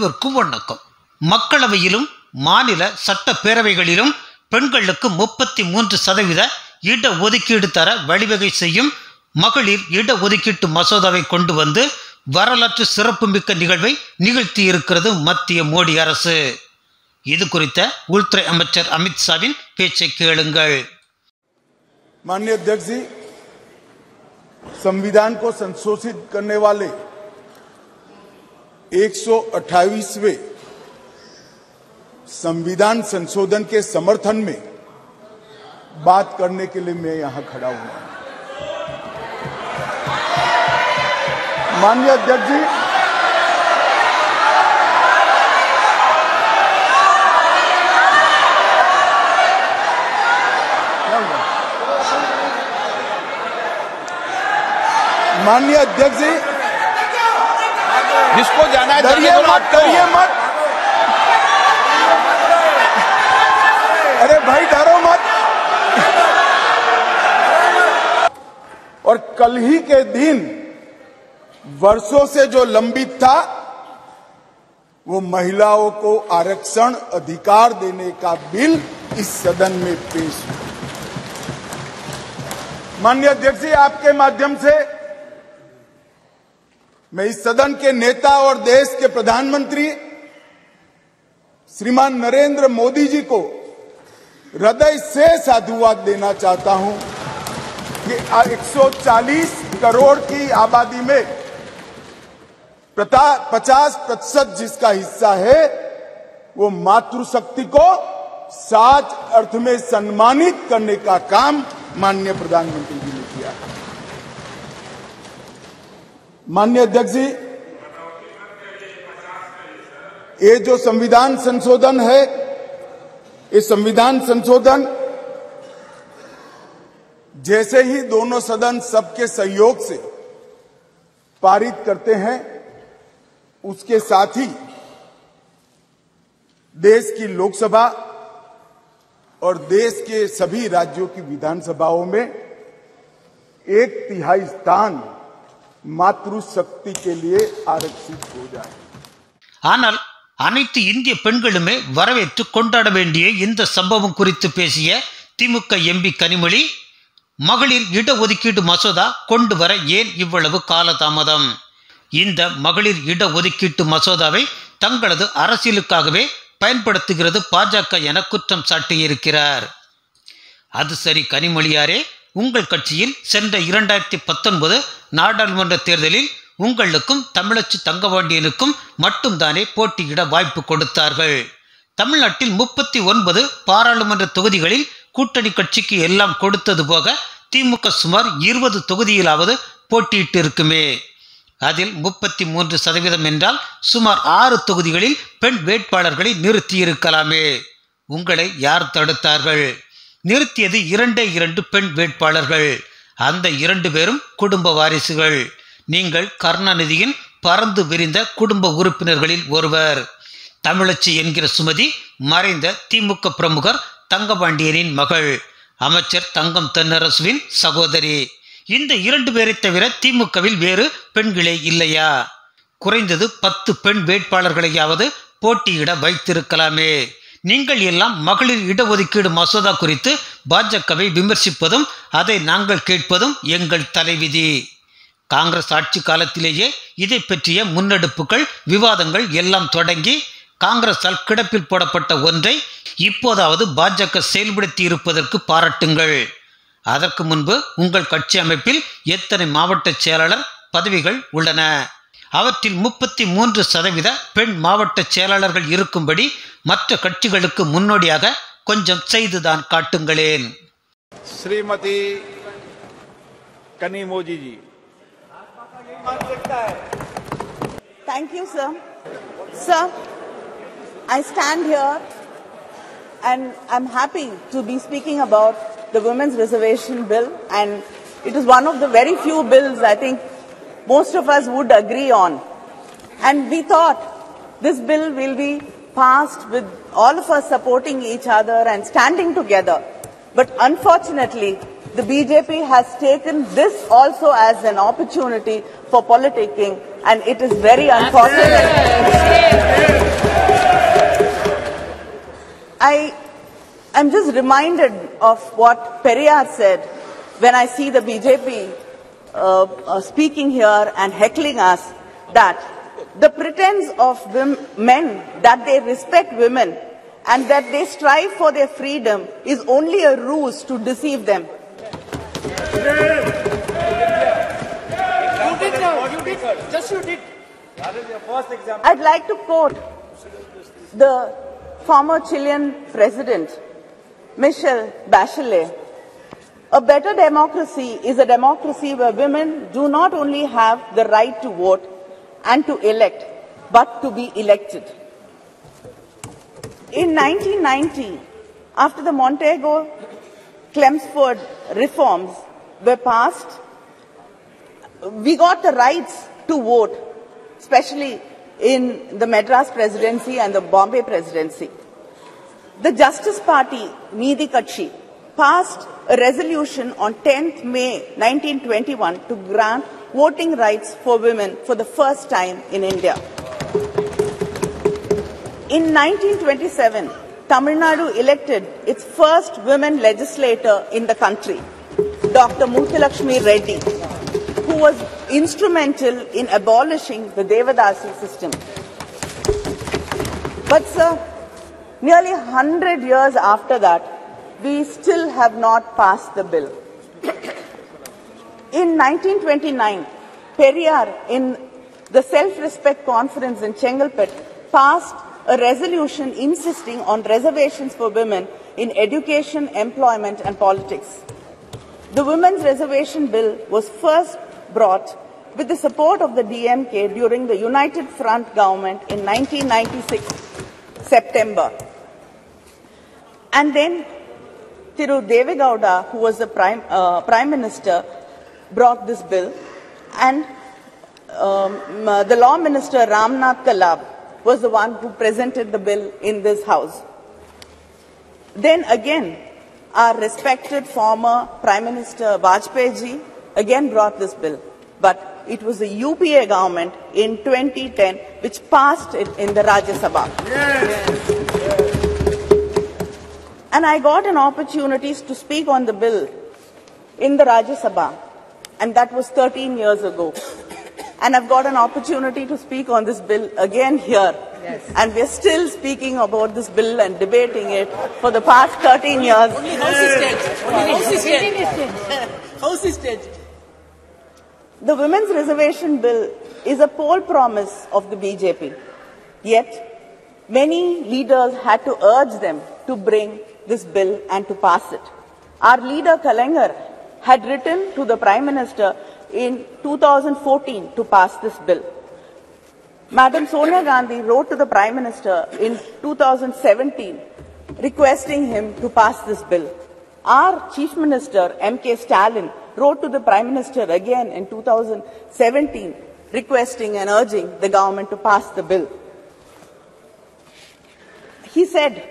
அனைவருக்கும் வணக்கம். மக்களவையிலும் மாநில சட்டப்பேரவைகளிலும் பெண்களுக்கு 33% இட ஒதுக்கீடு தர வழிவகை செய்யும் மகளிர் இட ஒதுக்கீட்டு மசோதாவை கொண்டு வந்து வரலாற்று சிறப்புமிக்க நிகழ்வை நிகழ்த்தியிருக்கிறது மத்திய மோடி அரசு. இது குறித்த உள்துறை அமைச்சர் அமித்ஷாவின் பேச்சை கேளுங்கள். माननीय अध्यक्ष जी, संविधान को संशोधित करने वाले 128वें संविधान संशोधन के समर्थन में बात करने के लिए मैं यहां खड़ा हुआ हूं. माननीय अध्यक्ष जी, माननीय अध्यक्ष जी, जिसको जाना है डरिए मत, डरिए मत. अरे भाई डरो मत. और कल ही के दिन वर्षों से जो लंबित था वो महिलाओं को आरक्षण अधिकार देने का बिल इस सदन में पेश हुआ. माननीय अध्यक्ष जी, आपके माध्यम से मैं इस सदन के नेता और देश के प्रधानमंत्री श्रीमान नरेंद्र मोदी जी को हृदय से साधुवाद देना चाहता हूं कि 140 करोड़ की आबादी में 50% जिसका हिस्सा है वो मातृशक्ति को सच अर्थ में सम्मानित करने का काम माननीय प्रधानमंत्री जी ने किया. माननीय अध्यक्ष जी, ये जो संविधान संशोधन है, ये संविधान संशोधन जैसे ही दोनों सदन सबके सहयोग से पारित करते हैं, उसके साथ ही देश की लोकसभा और देश के सभी राज्यों की विधानसभाओं में 1/3 स्थान मातृशक्ति के लिए आरक्षित हो जाए. ஆனால் அனைத்து இந்திய பெண்களுமே வரவேற்று கொண்டாட வேண்டிய இந்த சம்பவம் குறித்து பேசிய திமுக எம்பி கனிமொழி, மகளிர் இட ஒதுக்கீடு மசோதா கொண்டு வர ஏன் இவ்வளவு காலதாமதம்? இந்த மகளிர் இட ஒதுக்கீட்டு மசோதாவை தங்களது அரசியலுக்காகவே பயன்படுத்துகிறது பாஜக என குற்றம் சாட்டியிருக்கிறார். அது சரி கனிமொழியாரே, உங்கள் கட்சியில் சென்ற 2019 நாடாளுமன்ற தேர்தலில் உங்களுக்கும் தமிழச்சி தங்கபாண்டியனுக்கும் மட்டும்தானே போட்டியிட வாய்ப்பு கொடுத்தார்கள். தமிழ்நாட்டில் 39 பாராளுமன்ற தொகுதிகளில் கூட்டணி கட்சிக்கு எல்லாம் கொடுத்தது போக திமுக சுமார் 20 தொகுதியிலாவது போட்டியிட்டு இருக்குமே. அதில் 33% என்றால் சுமார் 6 தொகுதிகளில் பெண் வேட்பாளர்களை நிறுத்தி இருக்கலாமே. உங்களை யார் தடுத்தார்கள்? நிறுத்தியது 2 பெண் வேட்பாளர்கள். அந்த 2 பேரும் குடும்ப வாரிசுகள். நீங்கள் கருணாநிதியின் பறந்து விரிந்த குடும்ப உறுப்பினர்களில் ஒருவர். தமிழச்சி என்கிற சுமதி மறைந்த திமுக பிரமுகர் தங்கபாண்டியனின் மகள், அமைச்சர் தங்கம் தென்னரசுவின் சகோதரி. இந்த 2 பேரை தவிர திமுகவில் வேறு பெண்களே இல்லையா? குறைந்தது 10 பெண் வேட்பாளர்களையாவது போட்டியிட வைத்திருக்கலாமே. நீங்கள் எல்லாம் மகளிர் இடஒதுக்கீடு மசோதா குறித்து பாஜகவை விமர்சிப்பதும் அதை நாங்கள் கேட்பதும் எங்கள் தலைவிதி. காங்கிரஸ் ஆட்சி காலத்திலேயே இதை பற்றிய முன்னெடுப்புகள் விவாதங்கள் எல்லாம் தொடங்கி காங்கிரஸால் கிடப்பில் போடப்பட்ட ஒன்றை இப்போதாவது பாஜக செயல்படுத்தி இருப்பதற்கு பாராட்டுங்கள். அதற்கு முன்பு உங்கள் கட்சி அமைப்பில் எத்தனை மாவட்ட செயலாளர் பதவிகள் உள்ளன? அவற்றில் 33% பெண் மாவட்ட செயலாளர்கள் இருக்கும்படி மற்ற கட்சிகளுக்கு முன்னோடியாக கொஞ்சம் செய்துதான் காட்டுங்களேன். श्रीमती कनिमोजी जी. Thank you, sir. Sir, I stand here and I'm happy to be speaking about the Women's Reservation Bill, and it is one of the very few bills I think most of us would agree on. And we thought this bill will be passed with all of us supporting each other and standing together. But unfortunately, the BJP has taken this also as an opportunity for politicking, and it is very unfortunate. I'm just reminded of what Periyar said when I see the BJP speaking here and heckling us, that the pretense of men that they respect women and that they strive for their freedom is only a ruse to deceive them. I'd like to quote the former Chilean president, Michelle Bachelet. A better democracy is a democracy where women do not only have the right to vote and to elect, but to be elected. In 1990, after the Montego-Chelmsford reforms were passed, we got the rights to vote, especially in the Madras presidency and the Bombay presidency. The Justice Party, Needhi Katchi, passed a resolution on 10th May 1921 to grant voting rights for women for the first time in India. In 1927, Tamil Nadu elected its first women legislator in the country, Dr. Muthalakshmi Reddy, who was instrumental in abolishing the Devadasi system. But sir, nearly 100 years after that, we still have not passed the bill. In 1929, Periyar, in the Self-Respect Conference in Chengalpet, passed a resolution insisting on reservations for women in education, employment and politics. The Women's Reservation Bill was first brought with the support of the DMK during the United Front government in 1996, September. And then Thiru Devegowda, who was the Prime Minister, brought this bill, and the Law Minister Ramnath Kalab was the one who presented the bill in this House. Then again, our respected former Prime Minister Vajpayee ji again brought this bill, but it was the UPA government in 2010 which passed it in the Rajya Sabha. Yes. And I got an opportunity to speak on the bill in the Rajya Sabha, and that was 13 years ago. And I've got an opportunity to speak on this bill again here. Yes. And we're still speaking about this bill and debating it for the past 13 years. Only House is dead. Only House is dead. House is dead. The Women's Reservation Bill is a poll promise of the BJP. Yet, many leaders had to urge them to bring this bill and to pass it. Our leader Kelunga had written to the Prime Minister in 2014 to pass this bill. Madam Sonia Gandhi wrote to the Prime Minister in 2017 requesting him to pass this bill. Our Chief Minister M.K. Stalin wrote to the Prime Minister again in 2017 requesting and urging the government to pass the bill. He said,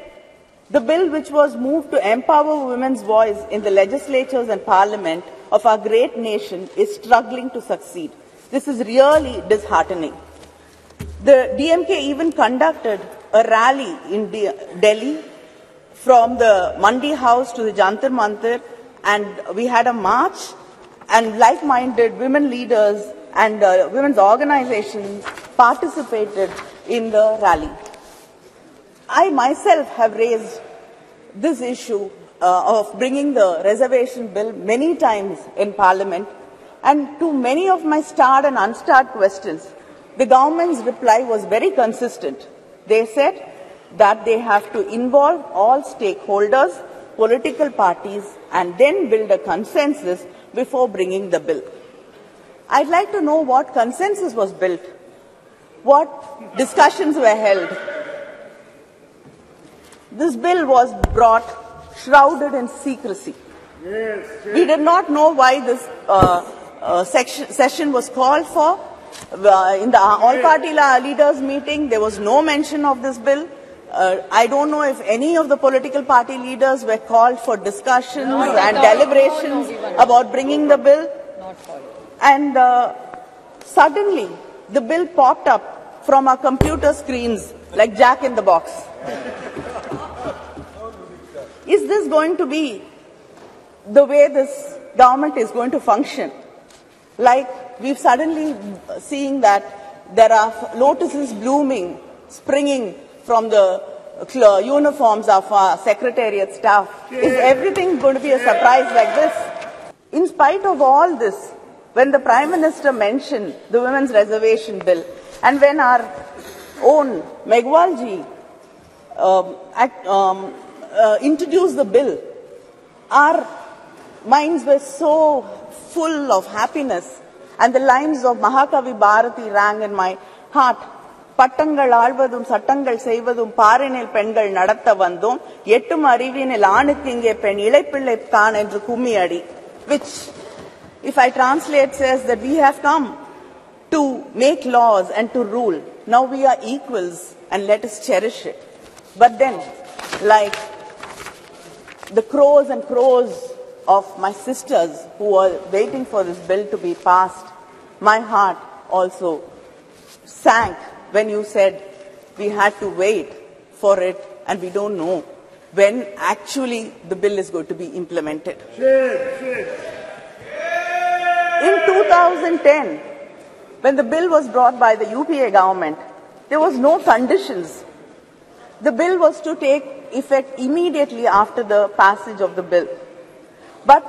the bill which was moved to empower women's voice in the legislatures and parliament of our great nation is struggling to succeed. This is really disheartening. The DMK even conducted a rally in Delhi from the Mandi House to the Jantar Mantar, and we had a march, and like-minded women leaders and women's organizations participated in the rally. I myself have raised this issue of bringing the reservation bill many times in Parliament, and to many of my starred and unstarred questions, the government's reply was very consistent. They said that they have to involve all stakeholders, political parties, and then build a consensus before bringing the bill. I'd like to know what consensus was built, what discussions were held. This bill was brought shrouded in secrecy. Yes, yes. We did not know why this session was called for. In the all-party leaders meeting, there was no mention of this bill. I don't know if any of the political party leaders were called for discussions and deliberations about bringing the bill. And suddenly, the bill popped up from our computer screens like Jack in the Box. Is this going to be the way this government is going to function? Like we've suddenly seeing that there are lotuses blooming, springing from the uniforms of our secretariat staff. Is everything going to be a surprise like this? In spite of all this, when the Prime Minister mentioned the Women's Reservation Bill, and when our own Meghwalji introduced the bill, our minds were so full of happiness, and the lines of Mahakavi Bharati rang in my heart. பட்டங்கள் ஆழ்வதும் சட்டங்கள் செய்வதும் பாரினில் பெண்கள் நடத்த வந்தோம் எட்டும் அறிவினில் ஆணுக்கு இங்கே பெண் இளைப்பிள்ளை தான் என்று கும்மி அடி, which if I translate says that we have come to make laws and to rule. Now we are equals and let us cherish it. But then, like the crows and crows of my sisters who were waiting for this bill to be passed, my heart also sank when you said we had to wait for it and we don't know when actually the bill is going to be implemented. In 2010, when the bill was brought by the UPA government, there was no conditions. The bill was to take effect immediately after the passage of the bill. But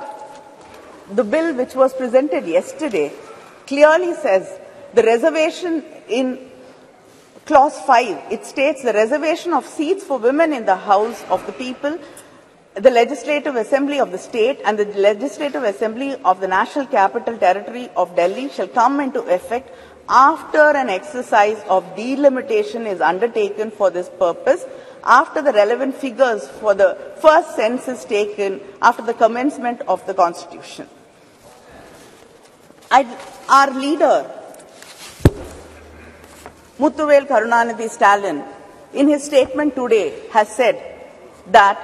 the bill which was presented yesterday clearly says the reservation in Clause 5, it states the reservation of seats for women in the House of the People, the Legislative Assembly of the State and the Legislative Assembly of the National Capital Territory of Delhi shall come into effect after an exercise of delimitation is undertaken for this purpose, after the relevant figures for the first census taken after the commencement of the Constitution. Our leader, Muthuvel Karunanidhi Stalin, in his statement today has said that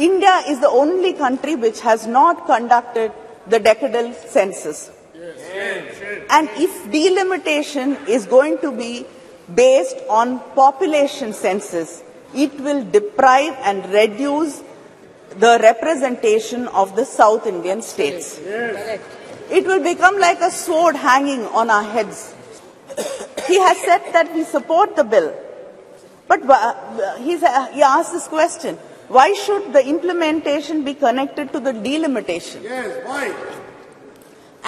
India is the only country which has not conducted the decadal census. And if delimitation is going to be based on population census, it will deprive and reduce the representation of the South Indian states. It will become like a sword hanging on our heads. He has said that we support the bill, but he asked this question: why should the implementation be connected to the delimitation? Yes, why?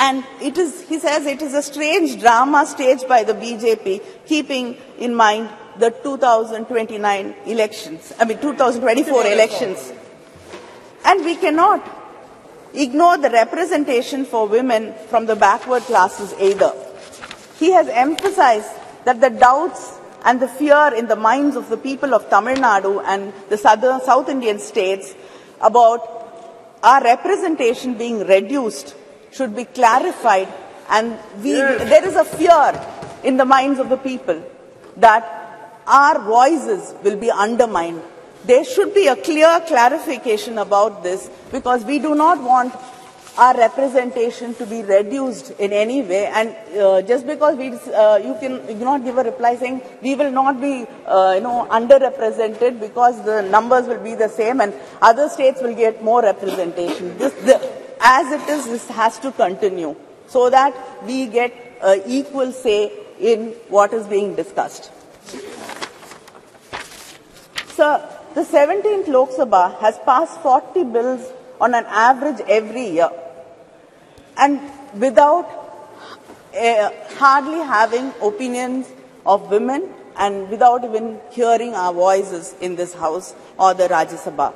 And he says it is a strange drama staged by the BJP, keeping in mind the 2024 elections. And we cannot ignore the representation for women from the backward classes either. He has emphasized that the doubts and the fear in the minds of the people of Tamil Nadu and the South Indian states about our representation being reduced should be clarified, and there is a fear in the minds of the people that our voices will be undermined. There should be a clear clarification about this, because we do not want our representation to be reduced in any way, and just because you cannot give a reply saying we will not be underrepresented because the numbers will be the same and other states will get more representation. As it is, this has to continue so that we get equal say in what is being discussed. Sir, the 17th Lok Sabha has passed 40 bills on an average every year, and without hardly having opinions of women and without even hearing our voices in this House or the Rajya Sabha.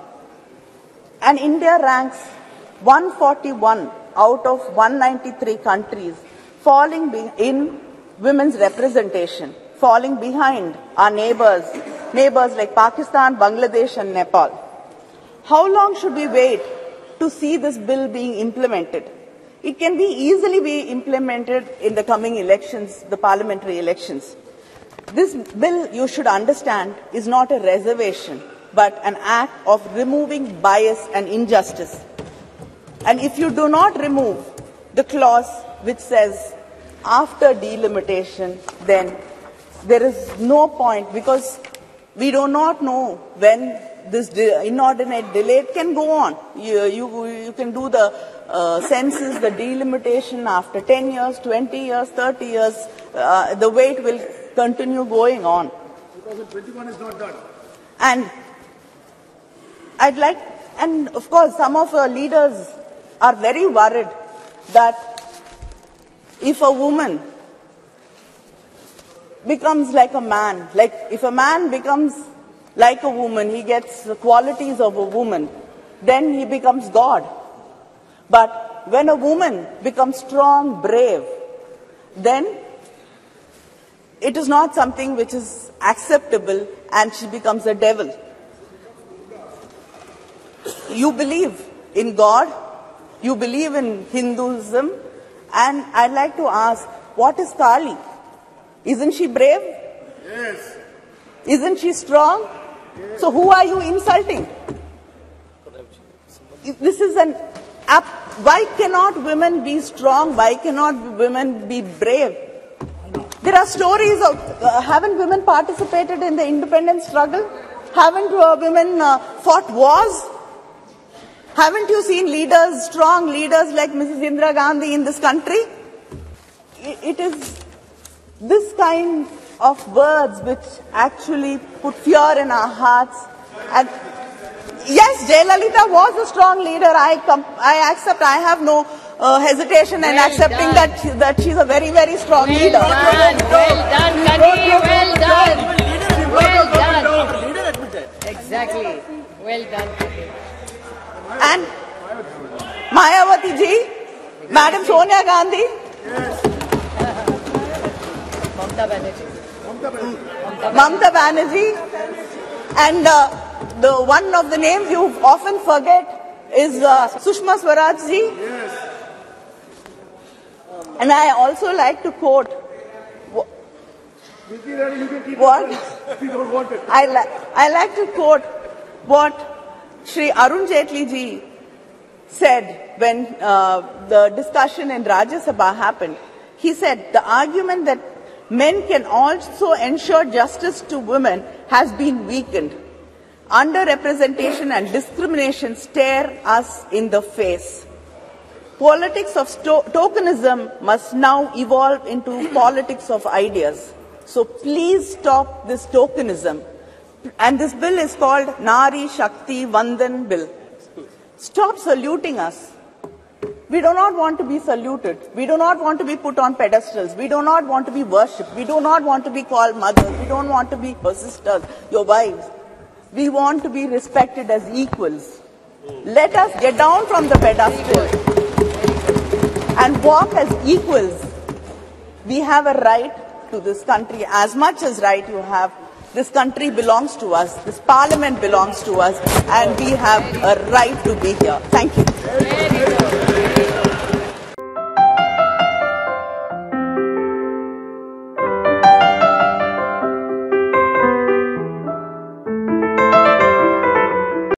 And India ranks 141 out of 193 countries, falling in women's representation, falling behind our neighbors like Pakistan, Bangladesh and Nepal. How long should we wait to see this bill being implemented? It can easily be implemented in the coming elections, the parliamentary elections. This bill, you should understand, is not a reservation, but an act of removing bias and injustice. And if you do not remove the clause which says after delimitation, then there is no point, because we do not know when this inordinate delay. It can go on. You can do the census, the delimitation after 10 years, 20 years, 30 years. The wait will continue going on. 2021 is not done. And and of course, some of our leaders are very worried that if a woman becomes like a man, like if a man becomes like a woman, he gets the qualities of a woman, then he becomes God. But when a woman becomes strong, brave, then it is not something which is acceptable and she becomes a devil. You believe in God, you believe in Hinduism, and I'd like to ask, what is Kali? Isn't she brave? Yes. Isn't she strong? Yes. So who are you insulting? This is why cannot women be strong? Why cannot women be brave? There are stories of, haven't women participated in the independence struggle? Haven't women fought wars? Haven't you seen leaders, strong leaders like Mrs. Indira Gandhi in this country? It is this kind of words which actually put fear in our hearts. And yes, Jayalalitha was a strong leader. I accept. I have no hesitation in accepting that she's a very, very strong leader. Well done, Kani. Well done. Well done. Exactly. Well done, Kani. And Mayawati ji, Madam Sonia Gandhi. Mamata Banerjee. And the one of the names you often forget is Sushma Swaraj ji. And I also like to quote what I like to quote what Shri Arun Jaitley ji said when the discussion in Rajya Sabha happened. He said, the argument that men can also ensure justice to women has been weakened. Underrepresentation and discrimination stare us in the face. Politics of tokenism must now evolve into politics of ideas. So please stop this tokenism. And this bill is called Nari Shakti Vandan Bill. Stop saluting us. We do not want to be saluted. We do not want to be put on pedestals. We do not want to be worshipped. We do not want to be called mothers. We don't want to be your sisters, your wives. We want to be respected as equals. Let us get down from the pedestal and walk as equals. We have a right to this country as much as right you have. This country belongs to us. This parliament belongs to us. And we have a right to be here. Thank you.